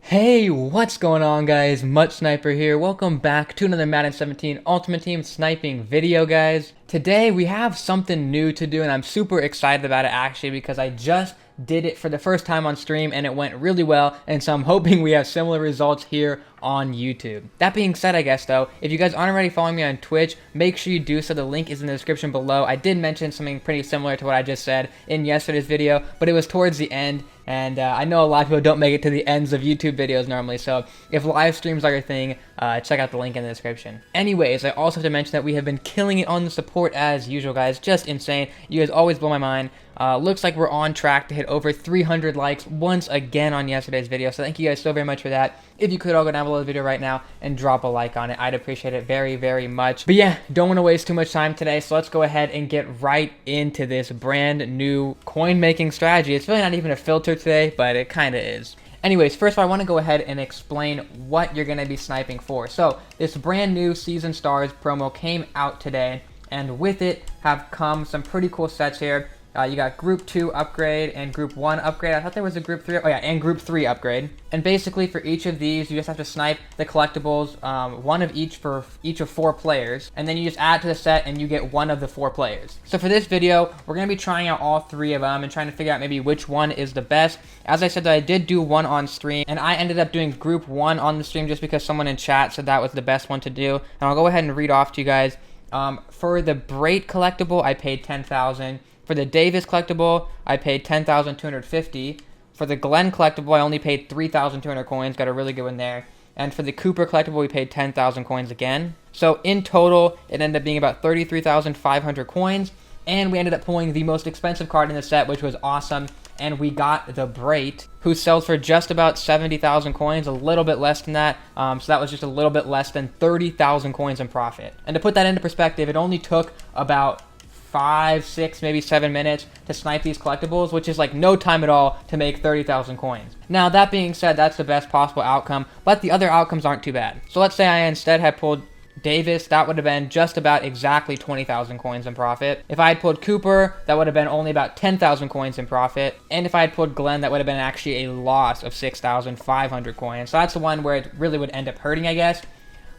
Hey, what's going on, guys? Much Sniper here. Welcome back to another Madden 17 Ultimate Team sniping video, guys. Today we have something new to do and I'm super excited about it actually because I just did it for the first time on stream and it went really well, and so I'm hoping we have similar results here on YouTube. That being said, I guess though, if you guys aren't already following me on Twitch, make sure you do so. The link is in the description below. I did mention something pretty similar to what I just said in yesterday's video, but it was towards the end, and I know a lot of people don't make it to the ends of YouTube videos normally, so if live streams are your thing, check out the link in the description. Anyways, I also have to mention that we have been killing it on the support as usual, guys. Just insane. You guys always blow my mind. Looks like we're on track to hit over 300 likes once again on yesterday's video, so thank you guys so very much for that. If you could all go down below the video right now and drop a like on it, I'd appreciate it very, very much. But yeah, don't want to waste too much time today, so let's go ahead and get right into this brand new coin making strategy. It's really not even a filter today, but it kind of is. Anyways, first of all, I want to go ahead and explain what you're going to be sniping for. So this brand new Season Stars promo came out today, and with it have come some pretty cool sets here. You got Group 2 upgrade and Group 1 upgrade. I thought there was a Group 3. Oh yeah, and Group 3 upgrade. And basically for each of these, you just have to snipe the collectibles, one of each for each of 4 players. And then you just add to the set and you get one of the 4 players. So for this video, we're going to be trying out all 3 of them and trying to figure out maybe which one is the best. As I said, that I did do one on stream, and I ended up doing Group 1 on the stream just because someone in chat said that was the best one to do. And I'll go ahead and read off to you guys. For the Brait collectible, I paid $10,000. For the Davis collectible, I paid $10,250. For the Glenn collectible, I only paid 3,200 coins. Got a really good one there. And for the Cooper collectible, we paid 10,000 coins again. So in total, it ended up being about 33,500 coins. And we ended up pulling the most expensive card in the set, which was awesome. And we got the Brait, who sells for just about 70,000 coins, a little bit less than that. So that was just a little bit less than 30,000 coins in profit. And to put that into perspective, it only took about 5, 6, maybe 7 minutes to snipe these collectibles, which is like no time at all to make 30,000 coins. Now, that being said, that's the best possible outcome, but the other outcomes aren't too bad. So let's say I instead had pulled Davis, that would have been just about exactly 20,000 coins in profit. If I had pulled Cooper, that would have been only about 10,000 coins in profit. And if I had pulled Glenn, that would have been actually a loss of 6,500 coins. So that's the one where it really would end up hurting, I guess.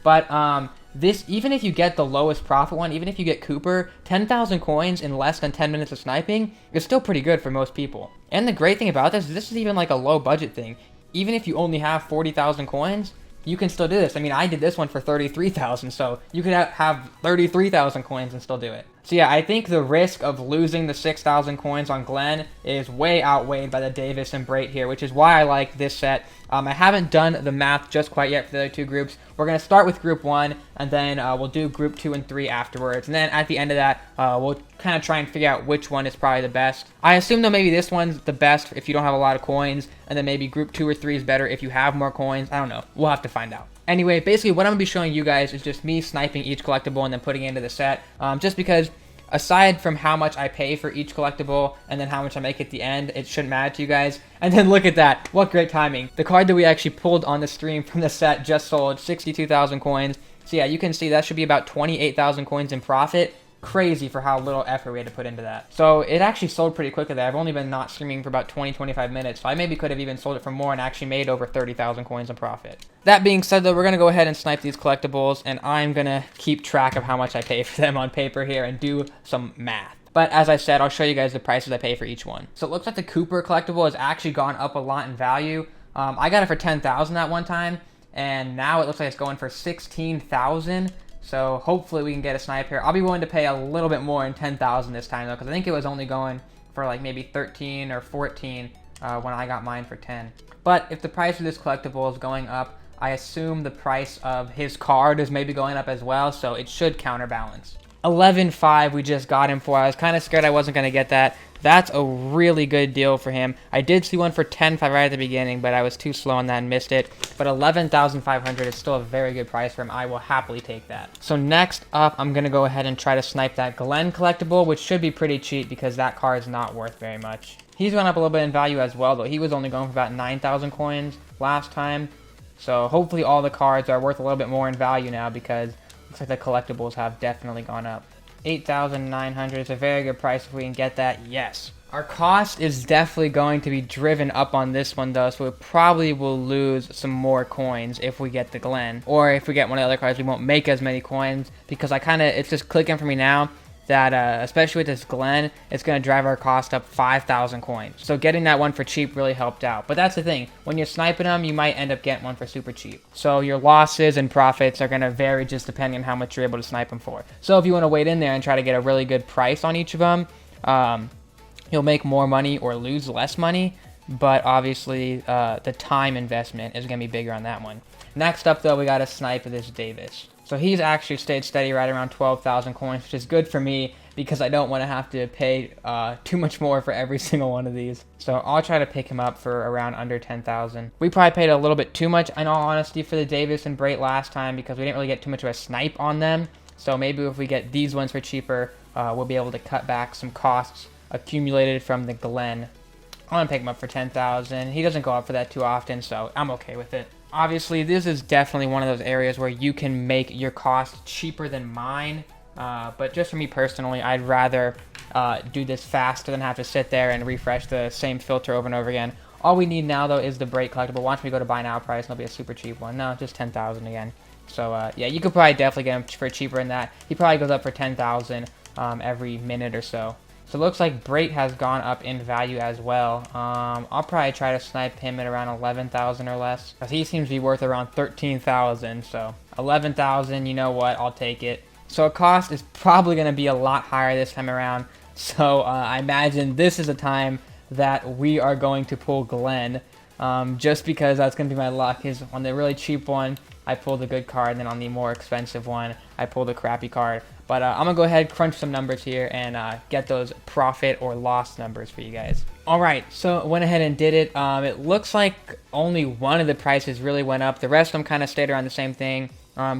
But this, even if you get the lowest profit one, even if you get Cooper, 10,000 coins in less than 10 minutes of sniping is still pretty good for most people. And the great thing about this is even like a low budget thing. Even if you only have 40,000 coins, you can still do this. I mean, I did this one for 33,000, so you could have 33,000 coins and still do it. So yeah, I think the risk of losing the 6,000 coins on Glenn is way outweighed by the Davis and Brait here, which is why I like this set. I haven't done the math just quite yet for the other 2 groups. We're going to start with Group 1, and then we'll do Group 2 and 3 afterwards. And then at the end of that, we'll kind of try and figure out which one is probably the best. I assume, though, maybe this one's the best if you don't have a lot of coins, and then maybe Group 2 or 3 is better if you have more coins. I don't know. We'll have to find out. Anyway, basically what I'm going to be showing you guys is just me sniping each collectible and then putting it into the set, just because aside from how much I pay for each collectible and then how much I make at the end, it shouldn't matter to you guys. And then look at that. What great timing. The card that we actually pulled on the stream from the set just sold 62,000 coins. So yeah, you can see that should be about 28,000 coins in profit. Crazy for how little effort we had to put into that. So it actually sold pretty quickly there. I've only been not streaming for about 20-25 minutes, so I maybe could have even sold it for more and actually made over 30,000 coins in profit. That being said, though, we're going to go ahead and snipe these collectibles, and I'm going to keep track of how much I pay for them on paper here and do some math. But as I said, I'll show you guys the prices I pay for each one. So it looks like the Cooper collectible has actually gone up a lot in value. I got it for 10,000 at one time, and now it looks like it's going for 16,000. So hopefully we can get a snipe here. I'll be willing to pay a little bit more than 10,000 this time, though, because I think it was only going for like maybe 13 or 14 when I got mine for 10. But if the price of this collectible is going up, I assume the price of his card is maybe going up as well, so it should counterbalance. 11.5 we just got him for. I was kind of scared I wasn't going to get that. That's a really good deal for him. I did see one for 10.5 right at the beginning, but I was too slow on that and missed it. But 11,500 is still a very good price for him. I will happily take that. So next up, I'm going to go ahead and try to snipe that Glenn collectible, which should be pretty cheap because that card is not worth very much. He's gone up a little bit in value as well, though. He was only going for about 9,000 coins last time. So hopefully all the cards are worth a little bit more in value now because looks like the collectibles have definitely gone up. 8,900 is a very good price if we can get that. Yes. Our cost is definitely going to be driven up on this one though, so we probably will lose some more coins if we get the Glen. Or if we get one of the other cards, we won't make as many coins because it's just clicking for me now that especially with this Glen, it's going to drive our cost up 5,000 coins. So getting that one for cheap really helped out. But that's the thing, when you're sniping them, you might end up getting one for super cheap. So your losses and profits are going to vary just depending on how much you're able to snipe them for. So if you want to wait in there and try to get a really good price on each of them, you'll make more money or lose less money, but obviously the time investment is going to be bigger on that one. Next up, though, we got to snipe this Davis. So he's actually stayed steady right around 12,000 coins, which is good for me because I don't want to have to pay too much more for every single one of these. So I'll try to pick him up for around under 10,000. We probably paid a little bit too much, in all honesty, for the Davis and Brait last time because we didn't really get too much of a snipe on them. So maybe if we get these ones for cheaper, we'll be able to cut back some costs accumulated from the Glen. I'm gonna pick him up for 10,000. He doesn't go up for that too often, so I'm okay with it. Obviously, this is definitely one of those areas where you can make your cost cheaper than mine. But just for me personally, I'd rather do this faster than have to sit there and refresh the same filter over and over again. All we need now, though, is the Brait collectible. Watch me go to buy now price, and it'll be a super cheap one. No, just 10,000 again. So, yeah, you could probably definitely get him for cheaper than that. He probably goes up for 10,000 every minute or so. So it looks like Brait has gone up in value as well. I'll probably try to snipe him at around 11,000 or less, because he seems to be worth around 13,000. So 11,000, you know what? I'll take it. So a cost is probably going to be a lot higher this time around. So I imagine this is a time that we are going to pull Glen, just because that's going to be my luck. Is on the really cheap one, I pulled a good card, and then on the more expensive one, I pulled a crappy card. But I'm going to go ahead, crunch some numbers here, and get those profit or loss numbers for you guys. All right, so I went ahead and did it. It looks like only one of the prices really went up. The rest of them kind of stayed around the same thing.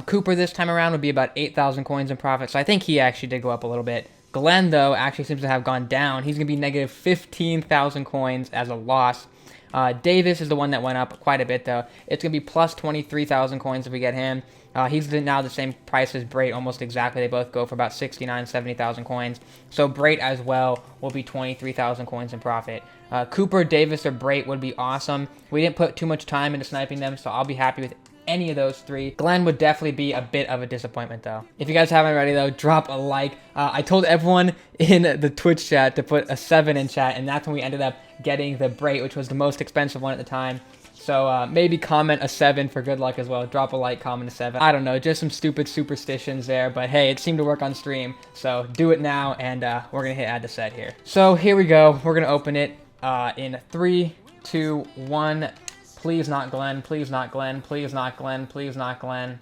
Cooper this time around would be about 8,000 coins in profit, so I think he actually did go up a little bit. Glen, though, actually seems to have gone down. He's going to be negative 15,000 coins as a loss. Davis is the one that went up quite a bit, though. It's going to be plus 23,000 coins if we get him. He's now the same price as Brait, almost exactly. They both go for about 69, 70,000 coins. So Brait as well will be 23,000 coins in profit. Cooper, Davis, or Brait would be awesome. We didn't put too much time into sniping them, so I'll be happy with any of those three. Glen would definitely be a bit of a disappointment, though. If you guys haven't already, though, drop a like. I told everyone in the Twitch chat to put a 7 in chat, and that's when we ended up getting the Brait, which was the most expensive one at the time. So maybe comment a 7 for good luck as well. Drop a like, comment a 7. I don't know, just some stupid superstitions there. But hey, it seemed to work on stream. So do it now, and we're going to hit add to set here. So here we go. We're going to open it in 3, 2, 1. Please not Glen. Please not Glen. Please not Glen. Please not Glen.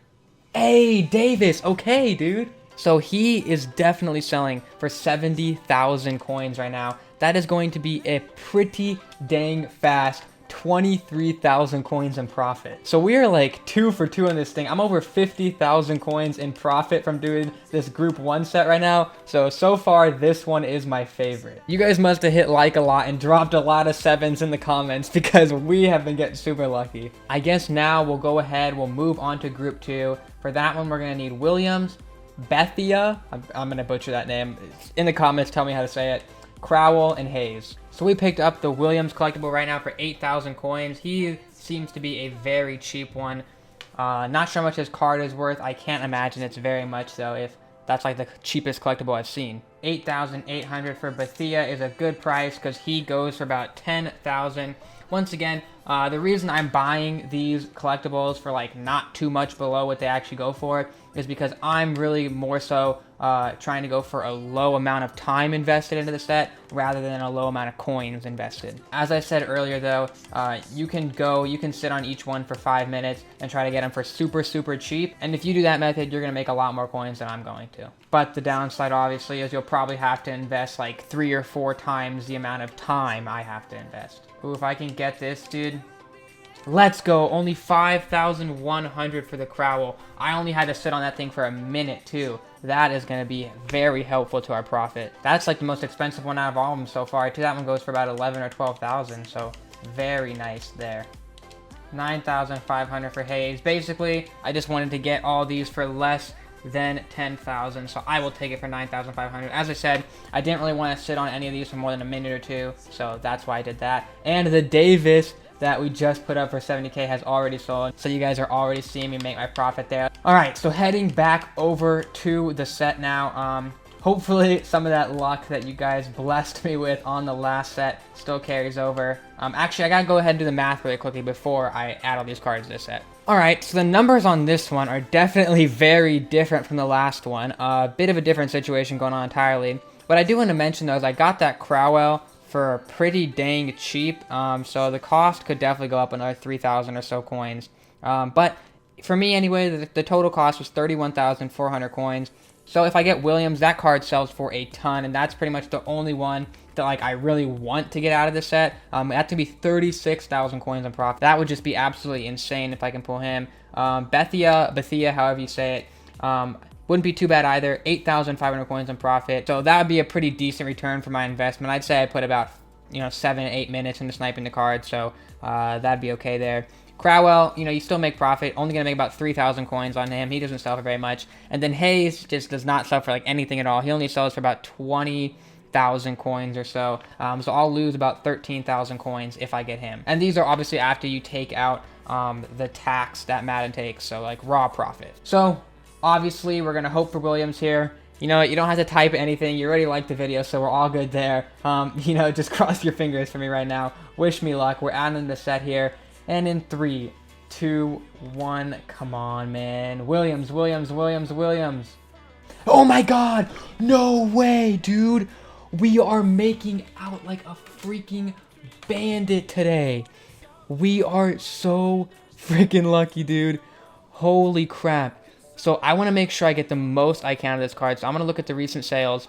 Hey, Davis. Okay, dude. So he is definitely selling for 70,000 coins right now. That is going to be a pretty dang fast 23,000 coins in profit. So we are like 2 for 2 on this thing. I'm over 50,000 coins in profit from doing this group 1 set right now. So far this one is my favorite. You guys must have hit like a lot and dropped a lot of 7s in the comments because we have been getting super lucky. I guess now we'll go ahead, we'll move on to group 2. For that one, we're gonna need Williams, Bethia, I'm gonna butcher that name. In the comments, tell me how to say it. Crowell, and Hayes. So we picked up the Williams collectible right now for 8,000 coins. He seems to be a very cheap one. Not sure how much his card is worth. I can't imagine it's very much, though, if that's like the cheapest collectible I've seen. 8,800 for Bethia is a good price because he goes for about 10,000. Once again, the reason I'm buying these collectibles for like not too much below what they actually go for is because I'm really more so trying to go for a low amount of time invested into the set rather than a low amount of coins invested. As I said earlier, though, you can sit on each one for 5 minutes and try to get them for super, super cheap. And if you do that method, you're going to make a lot more coins than I'm going to. But the downside, obviously, is you'll probably have to invest like 3 or 4 times the amount of time I have to invest. Ooh, if I can get this, dude. Let's go. Only 5,100 for the Crowell. I only had to sit on that thing for a minute, too. That is going to be very helpful to our profit. That's like the most expensive one out of all of them so far, too. That one goes for about 11 or 12,000, so very nice there. 9,500 for Hayes. Basically, I just wanted to get all these for less then 10,000. So I will take it for 9,500. As I said, I didn't really want to sit on any of these for more than a minute or two, so that's why I did that. And the Davis that we just put up for 70K has already sold, so you guys are already seeing me make my profit there. All right, so heading back over to the set now. Hopefully some of that luck that you guys blessed me with on the last set still carries over. Actually, I gotta go ahead and do the math really quickly before I add all these cards to this set. All right, so the numbers on this one are definitely very different from the last one. A bit of a different situation going on entirely. What I do want to mention though is I got that Crowell for pretty dang cheap, so the cost could definitely go up another 3,000 or so coins. But for me anyway, the total cost was 31,400 coins. So if I get Williams, that card sells for a ton, and that's pretty much the only one that like I really want to get out of the set. That would be 36,000 coins in profit. That would just be absolutely insane if I can pull him. Bethia, however you say it, wouldn't be too bad either. 8,500 coins in profit. So that would be a pretty decent return for my investment. I'd say I put about 7 to 8 minutes into sniping the card, so that'd be okay there. Crowell, you still make profit. Only going to make about 3,000 coins on him. He doesn't sell for very much. And then Hayes just does not sell for like anything at all. He only sells for about 20,000 coins or so. So I'll lose about 13,000 coins if I get him. And these are obviously after you take out the tax that Madden takes, so like raw profit. So obviously we're going to hope for Williams here. You know what? You don't have to type anything. You already liked the video, so we're all good there. Just cross your fingers for me right now. Wish me luck. We're adding the set here. And in 3, 2, 1, come on, man. Williams. Oh my God, no way, dude. We are making out like a freaking bandit today. We are so freaking lucky, dude. Holy crap. So I want to make sure I get the most I can out of this card. So I'm going to look at the recent sales.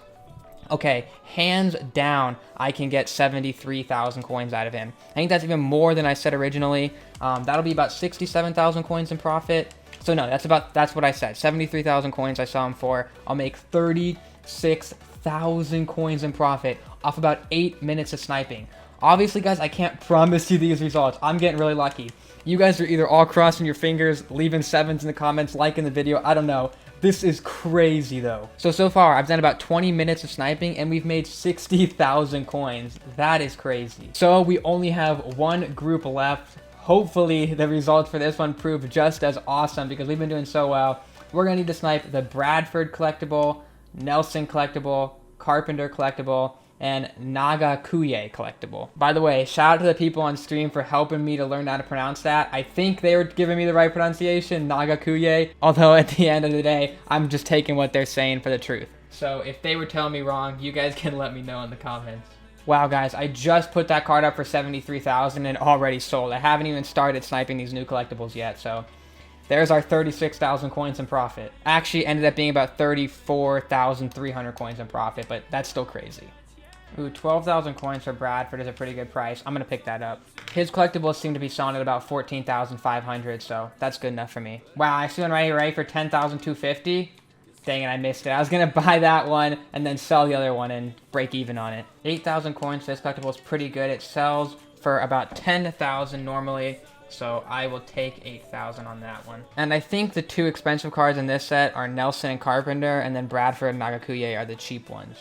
Okay, hands down, I can get 73,000 coins out of him. I think that's even more than I said originally. That'll be about 67,000 coins in profit. So no, that's what I said. 73,000 coins I saw him for. I'll make 36,000 coins in profit off about 8 minutes of sniping. Obviously, guys, I can't promise you these results. I'm getting really lucky. You guys are either all crossing your fingers, leaving 7s in the comments, liking the video. I don't know. This is crazy, though. So far, I've done about 20 minutes of sniping, and we've made 60,000 coins. That is crazy. So we only have one group left. Hopefully, the results for this one prove just as awesome, because we've been doing so well. We're going to need to snipe the Bradford collectible, Nelson collectible, Carpenter collectible, and Nagakuye collectible. By the way, shout out to the people on stream for helping me to learn how to pronounce that. I think they were giving me the right pronunciation, Nagakuye, although at the end of the day, I'm just taking what they're saying for the truth. So if they were telling me wrong, you guys can let me know in the comments. Wow, guys, I just put that card up for 73,000 and already sold. I haven't even started sniping these new collectibles yet, so there's our 36,000 coins in profit. Actually ended up being about 34,300 coins in profit, but that's still crazy. Ooh, 12,000 coins for Bradford is a pretty good price. I'm going to pick that up. His collectibles seem to be selling at about 14,500, so that's good enough for me. Wow, I see one right here, right, for 10,250. Dang it, I missed it. I was going to buy that one and then sell the other one and break even on it. 8,000 coins for this collectible is pretty good. It sells for about 10,000 normally, so I will take 8,000 on that one. And I think the two expensive cards in this set are Nelson and Carpenter, and then Bradford and Nagakuye are the cheap ones.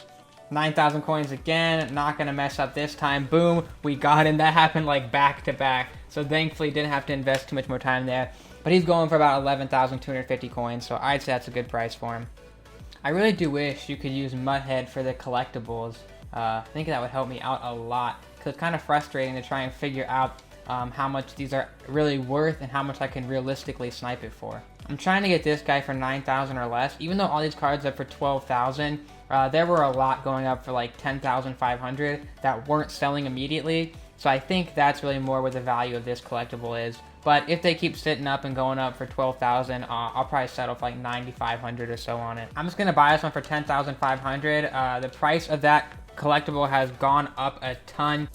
9,000 coins again, not gonna mess up this time. Boom, we got him. That happened like back to back, so thankfully didn't have to invest too much more time there. But he's going for about 11,250 coins, so I'd say that's a good price for him. I really do wish you could use Mudhead for the collectibles. I think that would help me out a lot, because it's kind of frustrating to try and figure out how much these are really worth and how much I can realistically snipe it for. I'm trying to get this guy for 9,000 or less, even though all these cards are for 12,000. There were a lot going up for like 10,500 that weren't selling immediately, so I think that's really more where the value of this collectible is. But if they keep sitting up and going up for 12,000, I'll probably settle for like 9,500 or so on it. I'm just gonna buy this one for 10,500. The price of that collectible has gone up a ton.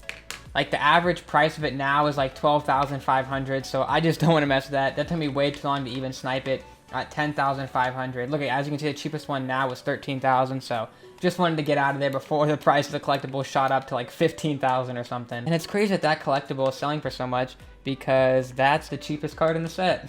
Like the average price of it now is like 12,500, so I just don't want to mess with that. That took me way too long to even snipe it at 10,500. Look, as you can see, the cheapest one now was 13,000, so just wanted to get out of there before the price of the collectible shot up to like 15,000 or something. And it's crazy that that collectible is selling for so much, because that's the cheapest card in the set.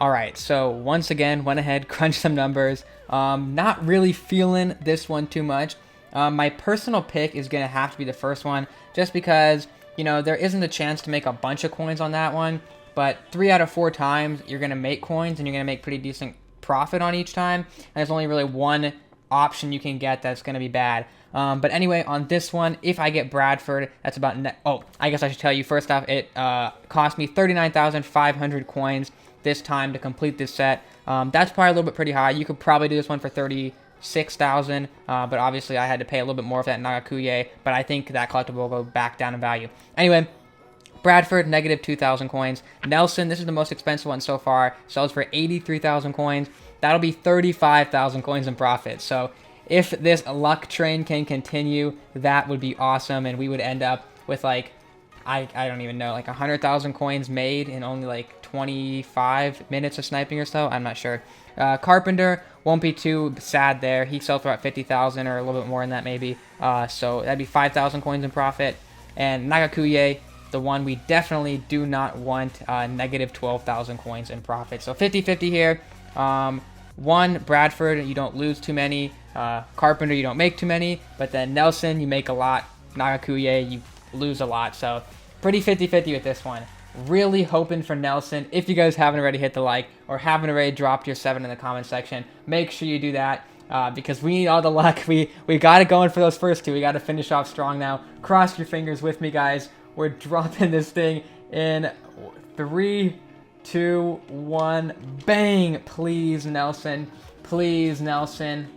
All right, so once again, went ahead, crunched some numbers. Not really feeling this one too much. My personal pick is going to have to be the first one, just because, you know, there isn't a chance to make a bunch of coins on that one. But 3 out of 4 times, you're going to make coins, and you're going to make pretty decent profit on each time. And there's only really one option you can get that's going to be bad. But anyway, on this one, if I get Bradford, that's about... Oh, I guess I should tell you, first off, it cost me 39,500 coins this time to complete this set. That's probably a little bit pretty high. You could probably do this one for 36,000, but obviously I had to pay a little bit more for that Nagakuye, but I think that collectible will go back down in value. Anyway, Bradford, negative 2,000 coins. Nelson, this is the most expensive one so far, sells for 83,000 coins. That'll be 35,000 coins in profit. So if this luck train can continue, that would be awesome, and we would end up with, like, I don't even know, like 100,000 coins made in only like 25 minutes of sniping or so. I'm not sure. Carpenter won't be too sad there. He sells for about 50,000 or a little bit more than that maybe. So that'd be 5,000 coins in profit. And Nagakuye, the one we definitely do not want, negative 12,000 coins in profit. So 50-50 here. One, Bradford, you don't lose too many. Carpenter, you don't make too many. But then Nelson, you make a lot. Nagakuye, you lose a lot. So pretty 50-50 with this one. Really hoping for Nelson. If you guys haven't already hit the like or haven't already dropped your 7 in the comment section, make sure you do that because we need all the luck. We got it going for those first 2. We got to finish off strong now. Cross your fingers with me, guys. We're dropping this thing in 3, 2, 1. Bang! Please, Nelson. Please, Nelson.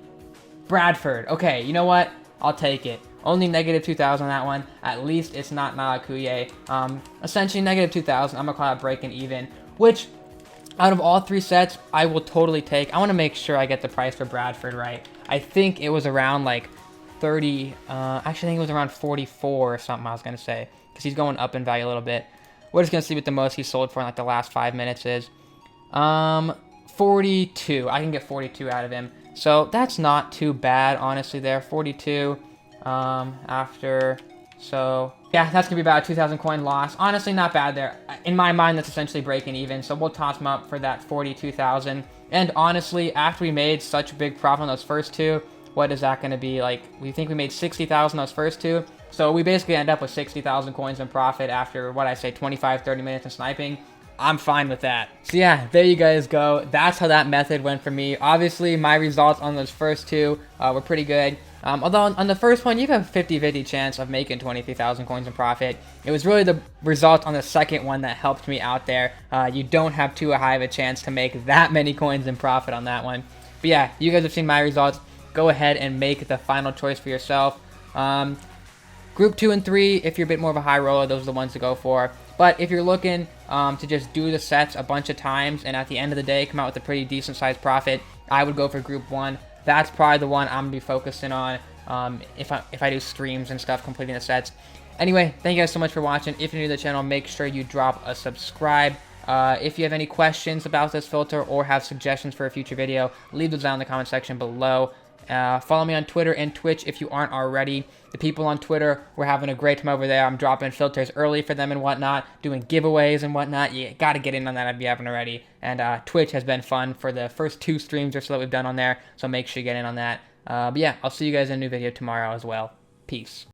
Bradford. Okay, you know what? I'll take it. Only negative 2,000 on that one. At least it's not Nagakuye. Essentially negative 2,000. I'm going to call it breaking even. Which, out of all 3 sets, I will totally take. I want to make sure I get the price for Bradford right. I think it was around like 30. Actually, I think it was around 44 or something I was going to say. Because he's going up in value a little bit. We're just going to see what the most he sold for in like the last 5 minutes is. 42. I can get 42 out of him. So that's not too bad, honestly, there. 42. After, so yeah, that's gonna be about a 2,000 coin loss. Honestly, not bad there. In my mind, that's essentially breaking even. So we'll toss him up for that 42,000. And honestly, after we made such a big profit on those first 2, what is that gonna be like? We think we made 60,000 those first 2. So we basically end up with 60,000 coins in profit after what I say 25-30 minutes of sniping. I'm fine with that. So yeah, there you guys go. That's how that method went for me. Obviously, my results on those first 2 were pretty good. Although on the first one, you have a 50-50 chance of making 23,000 coins in profit. It was really the result on the second one that helped me out there. You don't have too high of a chance to make that many coins in profit on that one. But yeah, you guys have seen my results. Go ahead and make the final choice for yourself. Group 2 and 3, if you're a bit more of a high roller, those are the ones to go for. But if you're looking to just do the sets a bunch of times and at the end of the day come out with a pretty decent sized profit, I would go for Group 1. That's probably the one I'm going to be focusing on if I do streams and stuff, completing the sets. Anyway, thank you guys so much for watching. If you're new to the channel, make sure you drop a subscribe. If you have any questions about this filter or have suggestions for a future video, leave those down in the comment section below. Follow me on Twitter and Twitch if you aren't already. The people on Twitter, we're having a great time over there. I'm dropping filters early for them and whatnot, doing giveaways and whatnot. You got to get in on that if you haven't already. And Twitch has been fun for the first 2 streams or so that we've done on there, so make sure you get in on that. But yeah, I'll see you guys in a new video tomorrow as well. Peace.